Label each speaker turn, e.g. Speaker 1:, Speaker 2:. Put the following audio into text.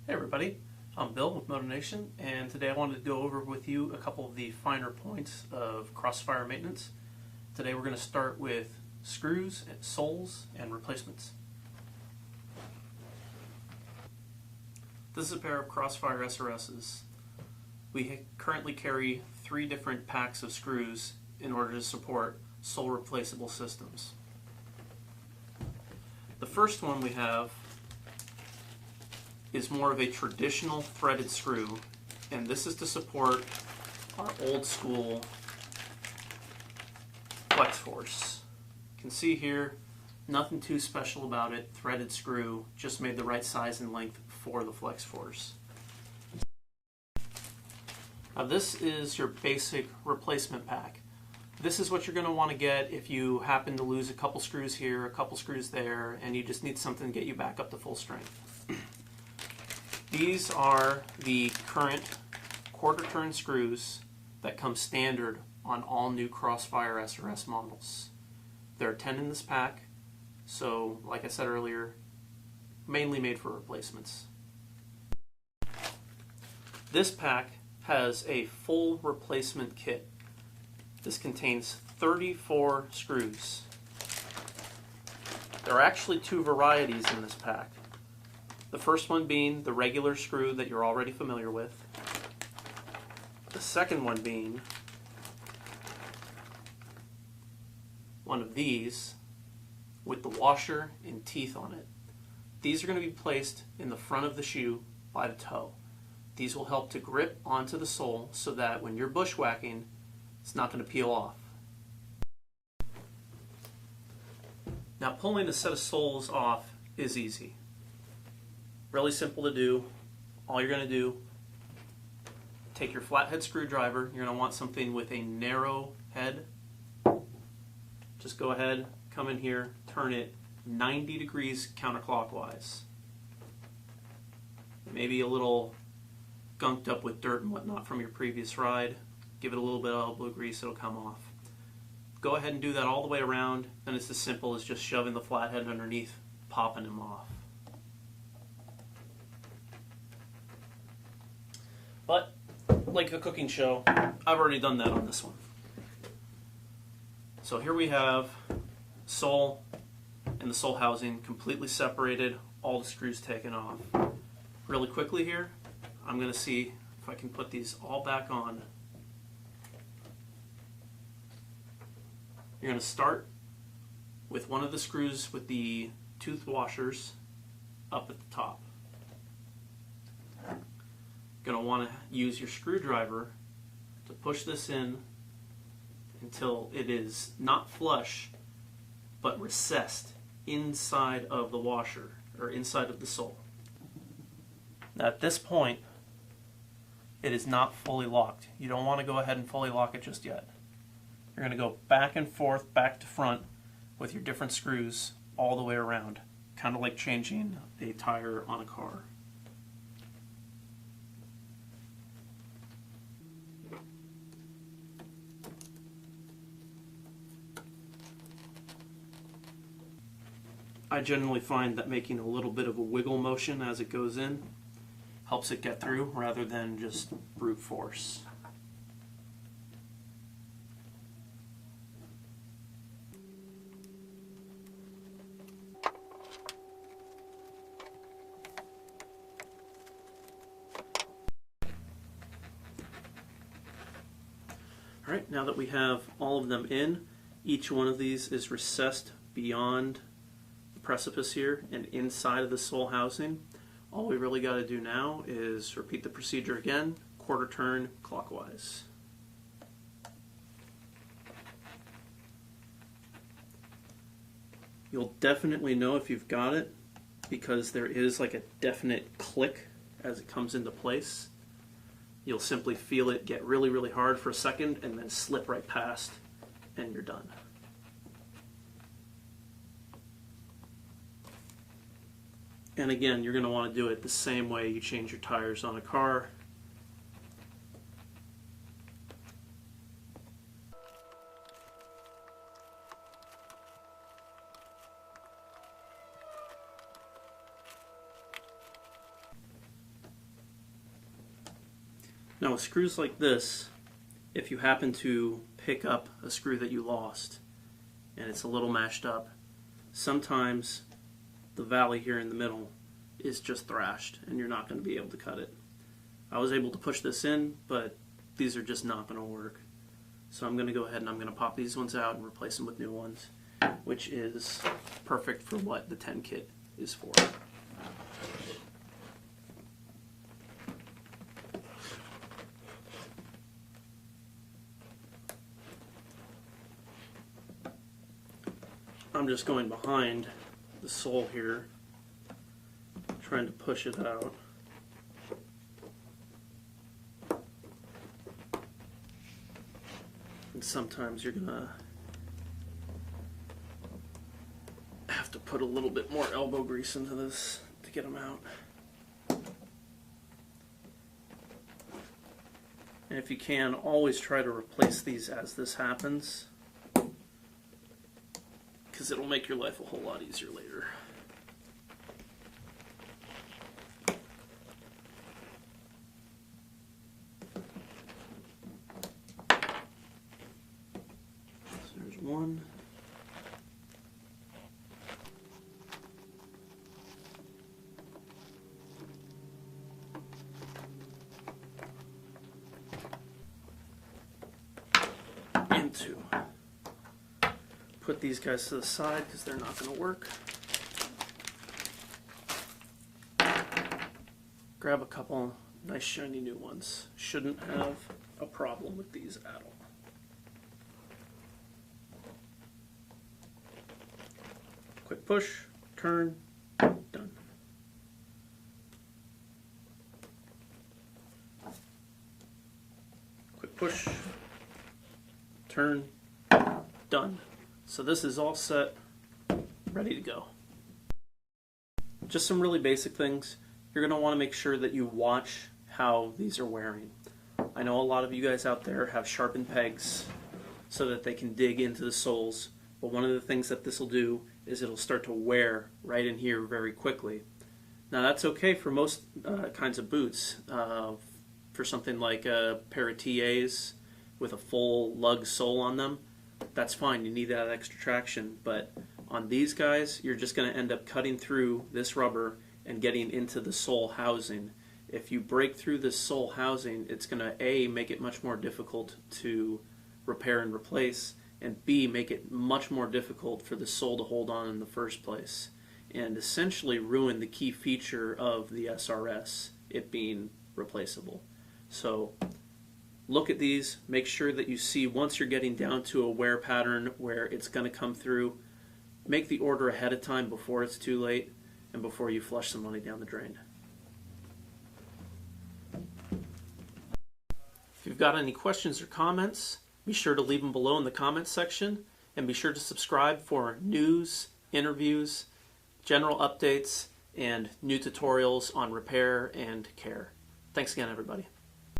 Speaker 1: Hey everybody, I'm Bill with Moto Nation, and today I wanted to go over with you a couple of the finer points of Crossfire maintenance. Today we're going to start with screws, soles, and replacements. This is a pair of Crossfire SRSs. We currently carry 3 different packs of screws in order to support sole replaceable systems. The first one we have is more of a traditional threaded screw, and this is to support our old school flex force. You can see here, nothing too special about it, threaded screw, just made the right size and length for the flex force. Now this is your basic replacement pack. This is what you're going to want to get if you happen to lose a couple screws here, a couple screws there, and you just need something to get you back up to full strength. These are the current quarter turn screws that come standard on all new Crossfire SRS models. There are 10 in this pack, so like I said earlier, mainly made for replacements. This pack has a full replacement kit. This contains 34 screws. There are actually 2 varieties in this pack. The first one being the regular screw that you're already familiar with. The second one being one of these with the washer and teeth on it. These are going to be placed in the front of the shoe by the toe. These will help to grip onto the sole so that when you're bushwhacking, it's not going to peel off. Now pulling a set of soles off is easy. Really simple to do. All you're going to do, take your flathead screwdriver. You're going to want something with a narrow head. Just go ahead, come in here, turn it 90 degrees counterclockwise. Maybe a little gunked up with dirt and whatnot from your previous ride. Give it a little bit of elbow grease, it'll come off. Go ahead and do that all the way around, and it's as simple as just shoving the flathead underneath, popping him off. But, like a cooking show, I've already done that on this one. So here we have sole and the sole housing completely separated, all the screws taken off. Really quickly here, I'm going to see if I can put these all back on. You're going to start with one of the screws with the tooth washers up at the top. Going to want to use your screwdriver to push this in until it is not flush but recessed inside of the washer or inside of the sole. Now at this point it is not fully locked. You don't want to go ahead and fully lock it just yet. You're going to go back and forth, back to front with your different screws all the way around, kind of like changing a tire on a car. I generally find that making a little bit of a wiggle motion as it goes in helps it get through rather than just brute force. Alright, now that we have all of them in, each one of these is recessed beyond precipice here and inside of the sole housing. All we really got to do now is repeat the procedure again, quarter turn clockwise. You'll definitely know if you've got it because there is like a definite click as it comes into place. You'll simply feel it get really, really hard for a second and then slip right past and you're done. And again, you're going to want to do it the same way you change your tires on a car. Now with screws like this, if you happen to pick up a screw that you lost and it's a little mashed up, sometimes the valley here in the middle is just thrashed and you're not going to be able to cut it. I was able to push this in, but these are just not going to work. So I'm going to go ahead and I'm going to pop these ones out and replace them with new ones, which is perfect for what the 10 kit is for. I'm just going behind the sole here, trying to push it out. And sometimes you're gonna have to put a little bit more elbow grease into this to get them out. And if you can, always try to replace these as this happens, because it'll make your life a whole lot easier later. So there's one. And two. Put these guys to the side because they're not going to work. Grab a couple nice shiny new ones. Shouldn't have a problem with these at all. Quick push, turn, done. Quick push, turn, done. So this is all set, ready to go. Just some really basic things. You're going to want to make sure that you watch how these are wearing. I know a lot of you guys out there have sharpened pegs so that they can dig into the soles, but one of the things that this will do is it'll start to wear right in here very quickly. Now that's okay for most kinds of boots. For something like a pair of TAs with a full lug sole on them, that's fine, you need that extra traction, but on these guys you're just going to end up cutting through this rubber and getting into the sole housing. If you break through this sole housing, it's going to A, make it much more difficult to repair and replace, and B, make it much more difficult for the sole to hold on in the first place, and essentially ruin the key feature of the SRS, it being replaceable. So look at these, make sure that you see once you're getting down to a wear pattern where it's going to come through. Make the order ahead of time before it's too late and before you flush some money down the drain. If you've got any questions or comments, be sure to leave them below in the comments section, and be sure to subscribe for news, interviews, general updates, and new tutorials on repair and care. Thanks again, everybody.